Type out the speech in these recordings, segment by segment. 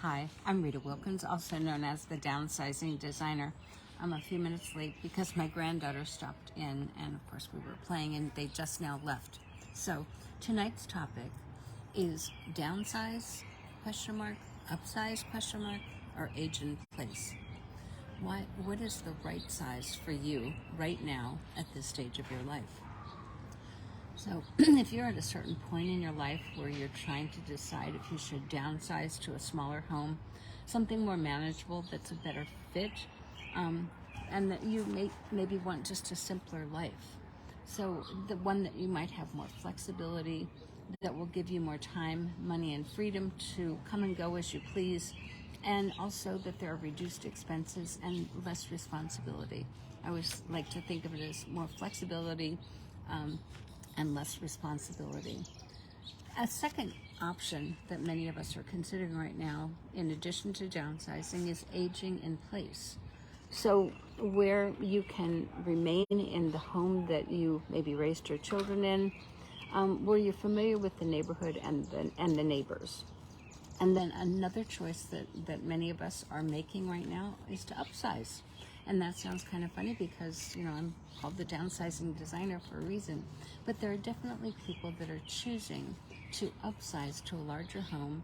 Hi, I'm Rita Wilkins, also known as the Downsizing Designer. I'm a few minutes late because my granddaughter stopped in, and of course we were playing and they just now left. So tonight's topic is downsize, upsize, or age in place. What is the right size for you right now at this stage of your life? So if you're at a certain point in your life where you're trying to decide if you should downsize to a smaller home, something more manageable that's a better fit, and that you maybe want just a simpler life. So the one that you might have more flexibility, that will give you more time, money, and freedom to come and go as you please, and also that there are reduced expenses and less responsibility. I always like to think of it as more flexibility, and less responsibility. A second option that many of us are considering right now, in addition to downsizing, is aging in place. So where you can remain in the home that you maybe raised your children in, where you're familiar with the neighborhood and the neighbors. And then another choice that many of us are making right now is to upsize. And that sounds kind of funny because, I'm called the Downsizing Designer for a reason. But there are definitely people that are choosing to upsize to a larger home,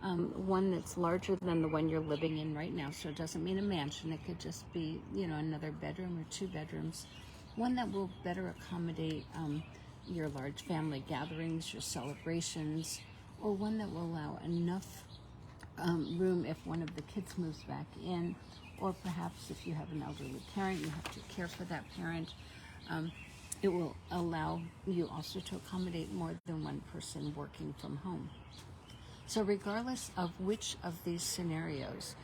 one that's larger than the one you're living in right now. So it doesn't mean a mansion. It could just be, another bedroom or 2 bedrooms. One that will better accommodate your large family gatherings, your celebrations, or one that will allow enough room if one of the kids moves back in, or perhaps if you have an elderly parent, you have to care for that parent. It will allow you also to accommodate more than one person working from home. So regardless of which of these scenarios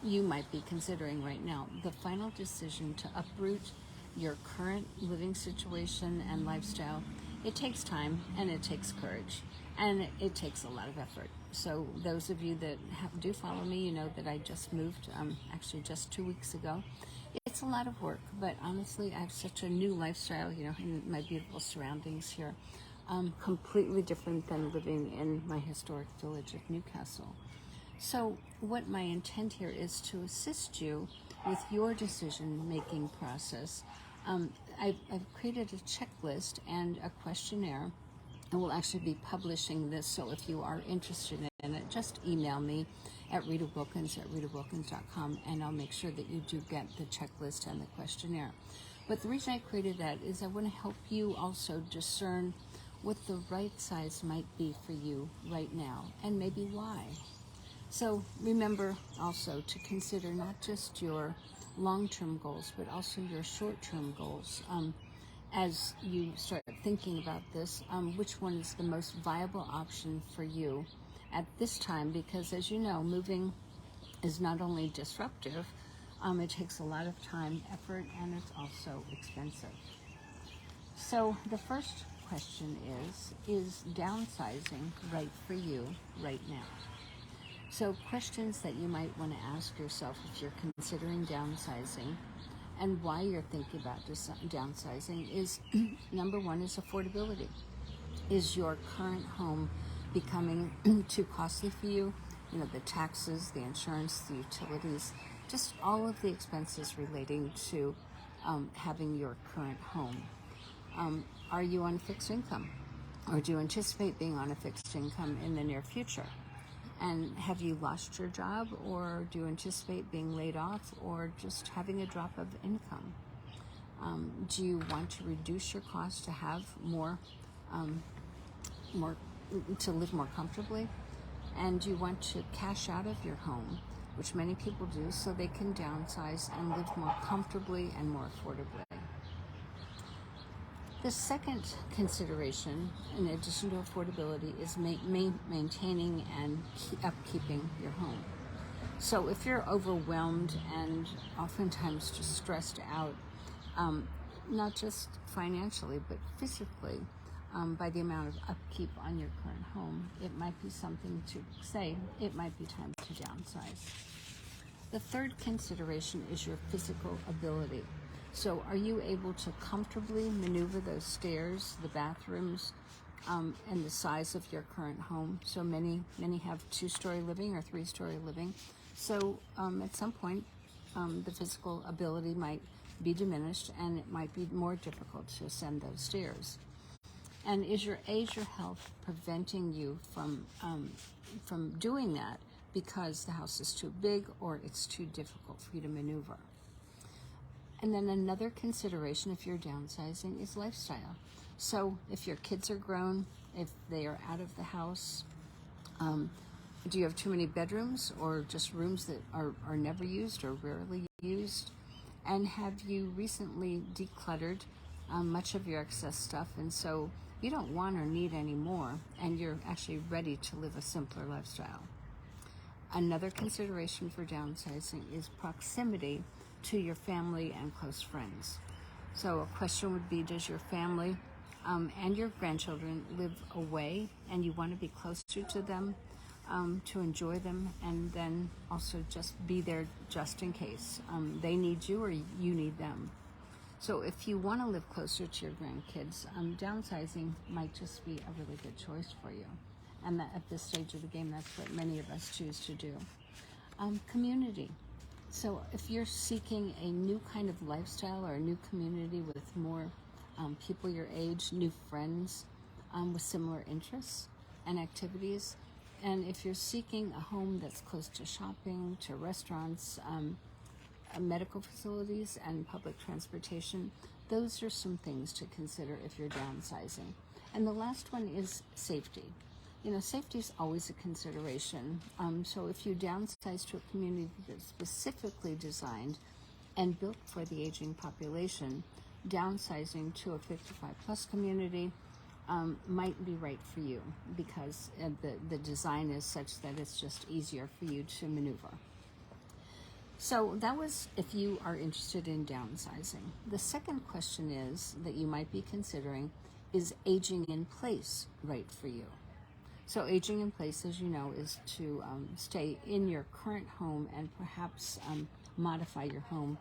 you might be considering right now, the final decision to uproot your current living situation and lifestyle, it takes time and it takes courage and it takes a lot of effort. So those of you that do follow me, you know that I just moved, actually just 2 weeks ago. It's a lot of work, but honestly, I have such a new lifestyle, in my beautiful surroundings here. Completely different than living in my historic village of Newcastle. So what my intent here is to assist you with your decision-making process. I've created a checklist and a questionnaire, and we'll actually be publishing this, so if you are interested in it, just email me at ritawilkins@ritawilkins.com, and I'll make sure that you do get the checklist and the questionnaire. But the reason I created that is I want to help you also discern what the right size might be for you right now, and maybe why. So remember also to consider not just your long-term goals, but also your short-term goals. As you start thinking about this, which one is the most viable option for you at this time? Because as you know, moving is not only disruptive, it takes a lot of time, effort, and it's also expensive. So the first question is downsizing right for you right now? So questions that you might want to ask yourself if you're considering downsizing and why you're thinking about downsizing is, number one is affordability. Is your current home becoming too costly for you? The taxes, the insurance, the utilities, just all of the expenses relating to having your current home. Are you on fixed income? Or do you anticipate being on a fixed income in the near future? And have you lost your job, or do you anticipate being laid off, or just having a drop of income? Do you want to reduce your costs to have more, to live more comfortably? And do you want to cash out of your home, which many people do, so they can downsize and live more comfortably and more affordably? The second consideration, in addition to affordability, is maintaining and upkeeping your home. So if you're overwhelmed and oftentimes just stressed out, not just financially, but physically, by the amount of upkeep on your current home, it might be something to say, it might be time to downsize. The third consideration is your physical ability. So are you able to comfortably maneuver those stairs, the bathrooms, and the size of your current home. So many have 2-story living or 3-story living. So at some point, the physical ability might be diminished, and it might be more difficult to ascend those stairs. And is your age or health preventing you from doing that because the house is too big or it's too difficult for you to maneuver? And then another consideration if you're downsizing is lifestyle. So if your kids are grown, if they are out of the house, do you have too many bedrooms or just rooms that are never used or rarely used? And have you recently decluttered much of your excess stuff, and so you don't want or need any more, and you're actually ready to live a simpler lifestyle? Another consideration for downsizing is proximity to your family and close friends. So a question would be, does your family and your grandchildren live away, and you want to be closer to them to enjoy them, and then also just be there just in case they need you or you need them? So if you want to live closer to your grandkids, downsizing might just be a really good choice for you. And that at this stage of the game, that's what many of us choose to do. Community. So if you're seeking a new kind of lifestyle or a new community with more people your age, new friends with similar interests and activities, and if you're seeking a home that's close to shopping, to restaurants, medical facilities, and public transportation, those are some things to consider if you're downsizing. And the last one is safety. Safety is always a consideration. So if you downsize to a community that's specifically designed and built for the aging population, downsizing to a 55-plus community might be right for you because the design is such that it's just easier for you to maneuver. So that was if you are interested in downsizing. The second question is that you might be considering, is aging in place right for you? So aging in place, as you know, is to stay in your current home and perhaps modify your home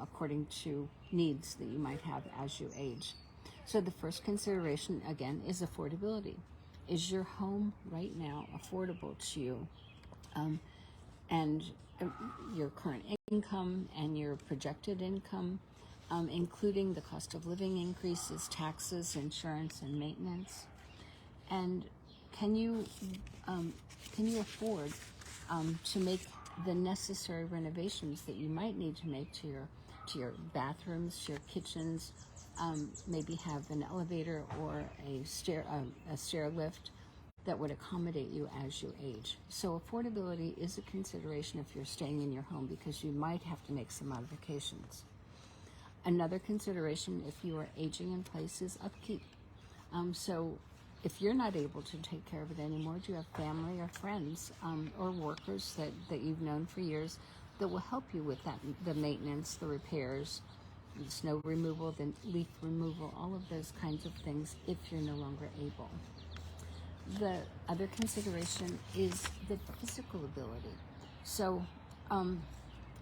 according to needs that you might have as you age. So the first consideration, again, is affordability. Is your home right now affordable to you? And your current income and your projected income, including the cost of living increases, taxes, insurance, and maintenance. And can you afford to make the necessary renovations that you might need to make to your bathrooms, to your kitchens, maybe have an elevator or a stair lift that would accommodate you as you age? So affordability is a consideration if you're staying in your home because you might have to make some modifications. Another consideration if you are aging in place is upkeep. So if you're not able to take care of it anymore, do you have family or friends or workers that you've known for years that will help you with that, the maintenance, the repairs, the snow removal, the leaf removal, all of those kinds of things if you're no longer able? The other consideration is the physical ability. So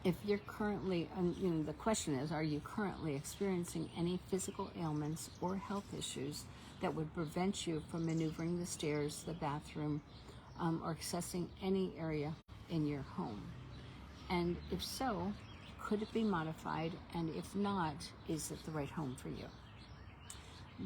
if you're currently, the question is, are you currently experiencing any physical ailments or health issues that would prevent you from maneuvering the stairs, the bathroom, or accessing any area in your home? And if so, could it be modified? And if not, is it the right home for you?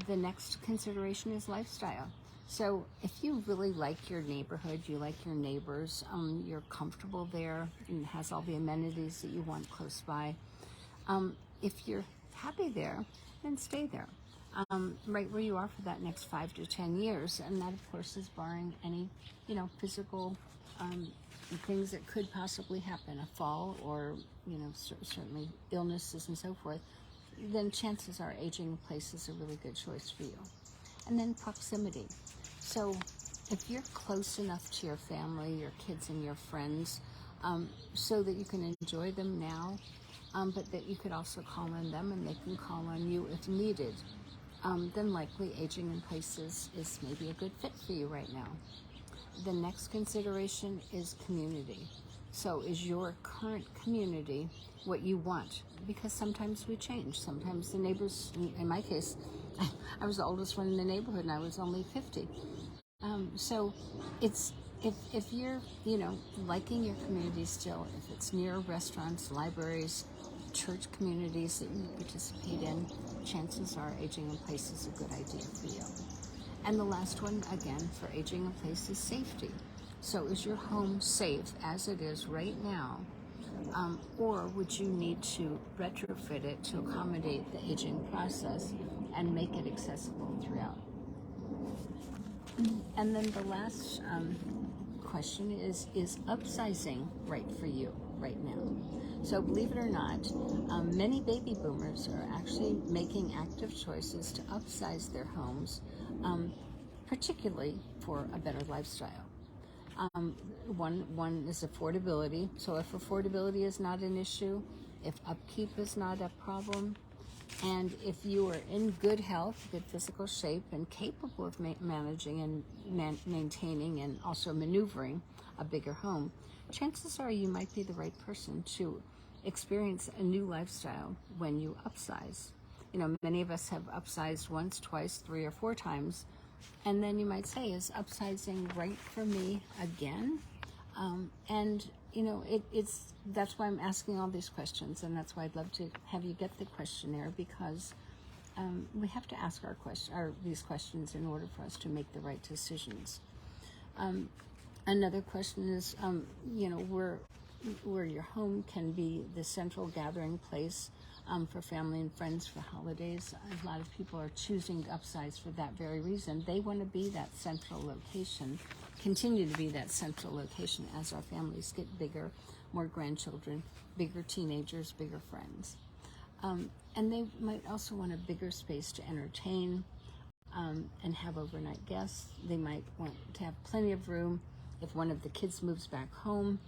The next consideration is lifestyle. So if you really like your neighborhood, you like your neighbors, you're comfortable there, and it has all the amenities that you want close by, if you're happy there, then stay there, right where you are for that next 5 to 10 years. And that, of course, is barring any, physical things that could possibly happen, a fall or, certainly illnesses and so forth. Then chances are aging in place is a really good choice for you. And then proximity. So if you're close enough to your family, your kids and your friends, so that you can enjoy them now, but that you could also call on them and they can call on you if needed, then likely aging in place is maybe a good fit for you right now. The next consideration is community. So is your current community what you want? Because sometimes we change. Sometimes the neighbors, in my case, I was the oldest one in the neighborhood, and I was only 50. So it's if you're liking your community still, if it's near restaurants, libraries, church communities that you participate in, chances are aging in place is a good idea for you. And the last one, again, for aging in place is safety. So is your home safe as it is right now? Or would you need to retrofit it to accommodate the aging process and make it accessible throughout? And then the last question is upsizing right for you right now? So believe it or not, many baby boomers are actually making active choices to upsize their homes, particularly for a better lifestyle. One is affordability. So if affordability is not an issue, if upkeep is not a problem, and if you are in good health, good physical shape, and capable of managing and maintaining and also maneuvering a bigger home, chances are you might be the right person to experience a new lifestyle when you upsize. Many of us have upsized once, twice, 3 or 4 times, and then you might say, is upsizing right for me again? That's why I'm asking all these questions, and that's why I'd love to have you get the questionnaire, because we have to ask these questions in order for us to make the right decisions. Another question is, where your home can be the central gathering place for family and friends for holidays. A lot of people are choosing to upsize for that very reason. They want to be that central location, continue to be that central location as our families get bigger, more grandchildren, bigger teenagers, bigger friends. And they might also want a bigger space to entertain and have overnight guests. They might want to have plenty of room if one of the kids moves back home,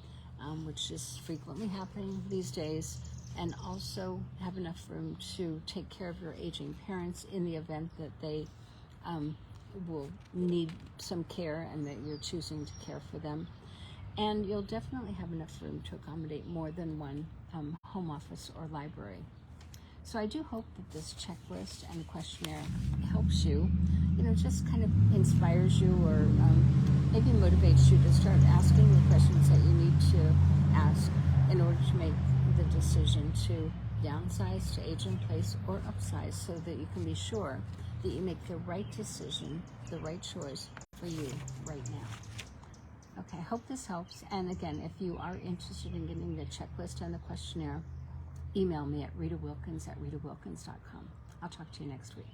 which is frequently happening these days, and also have enough room to take care of your aging parents in the event that they will need some care and that you're choosing to care for them. And you'll definitely have enough room to accommodate more than one home office or library. So I do hope that this checklist and questionnaire helps you, just kind of inspires you, or maybe motivates you to start asking the questions that you need to ask in order to make the decision to downsize, to age in place, or upsize, so that you can be sure that you make the right decision, the right choice for you right now. Okay, I hope this helps. And again, if you are interested in getting the checklist and the questionnaire, email me at ritawilkins@ritawilkins.com. I'll talk to you next week.